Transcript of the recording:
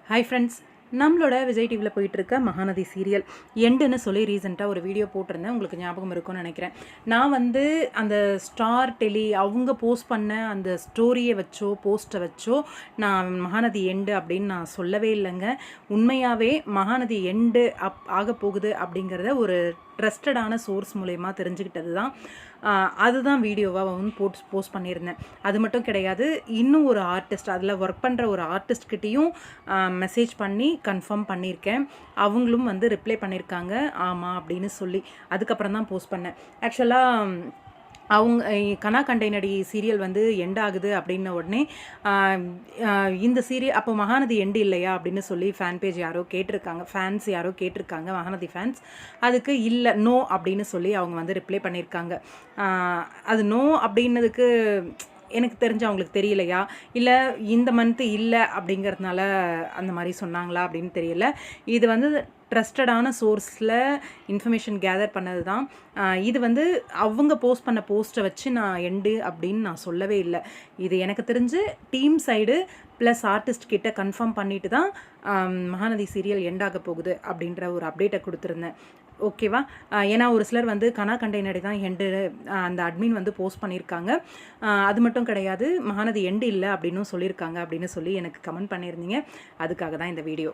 Hi friends, நம்மளோட விஜய் டிவியில் போயிட்டுருக்க மகாநதி சீரியல் எண்டுன்னு சொல்லி ரீசெண்டாக ஒரு வீடியோ போட்டிருந்தேன். உங்களுக்கு ஞாபகம் இருக்கும்னு நினைக்கிறேன். நான் அந்த ஸ்டார் டெலி அவங்க போஸ்ட் பண்ண அந்த ஸ்டோரியை வச்சோ போஸ்ட்டை வச்சோ நான் மகாநதி எண்டு அப்படின்னு நான் சொல்லவே இல்லைங்க. உண்மையாகவே மகாநதி எண்டு ஆக போகுது அப்படிங்கிறத ஒரு ட்ரஸ்டடான சோர்ஸ் மூலயமா தெரிஞ்சுக்கிட்டது தான். அதுதான் வீடியோவாக போஸ்ட் பண்ணியிருந்தேன். அது மட்டும் கிடையாது, இன்னும் ஒரு ஆர்டிஸ்ட், அதில் ஒர்க் பண்ணுற ஒரு ஆர்டிஸ்ட்கிட்டையும் மெசேஜ் பண்ணி கன்ஃபார்ம் பண்ணியிருக்கேன். அவங்களும் ரிப்ளை பண்ணியிருக்காங்க ஆமாம் அப்படின்னு சொல்லி. அதுக்கப்புறம் தான் போஸ்ட் பண்ணேன். ஆக்சுவலாக அவங்க கனா கண்டெய்னடி சீரியல் எண்ட் ஆகுது அப்படின்ன உடனே இந்த சீரியல் அப்போ மகாநதி எண்டு இல்லையா அப்படின்னு சொல்லி ஃபேன்ஸ் யாரோ கேட்டிருக்காங்க மகாநதி ஃபேன்ஸ். அதுக்கு இல்லை, நோ அப்படின்னு சொல்லி அவங்க ரிப்ளை பண்ணியிருக்காங்க. அது நோ அப்படின்னதுக்கு எனக்கு தெரிஞ்சு அவங்களுக்கு தெரியலையா, இல்லை இந்த மந்த்து இல்லை அப்படிங்கிறதுனால அந்த மாதிரி சொன்னாங்களா அப்படின்னு தெரியல. இது ட்ரஸ்டடான சோர்ஸில் இன்ஃபர்மேஷன் கேதர் பண்ணது தான். இது அவங்க போஸ்ட் பண்ண போஸ்ட்டை வச்சு நான் எண்டு அப்படின்னு நான் சொல்லவே இல்லை. இது எனக்கு தெரிஞ்சு டீம் சைடு ப்ளஸ் ஆர்டிஸ்ட் கிட்ட கன்ஃபார்ம் பண்ணிட்டு தான் மகாநதி சீரியல் எண்டாக போகுது அப்படின்ற ஒரு அப்டேட்டை கொடுத்துருந்தேன். ஓகேவா? ஏன்னா ஒரு சிலர் கனா கண்டெய்னரி தான் எண்டு அந்த அட்மின் போஸ்ட் பண்ணியிருக்காங்க. அது மட்டும் கிடையாது, மகாநதி எண்டு இல்லை அப்படின்னும் சொல்லியிருக்காங்க அப்படின்னு சொல்லி எனக்கு கமெண்ட் பண்ணியிருந்தீங்க. அதுக்காக தான் இந்த வீடியோ.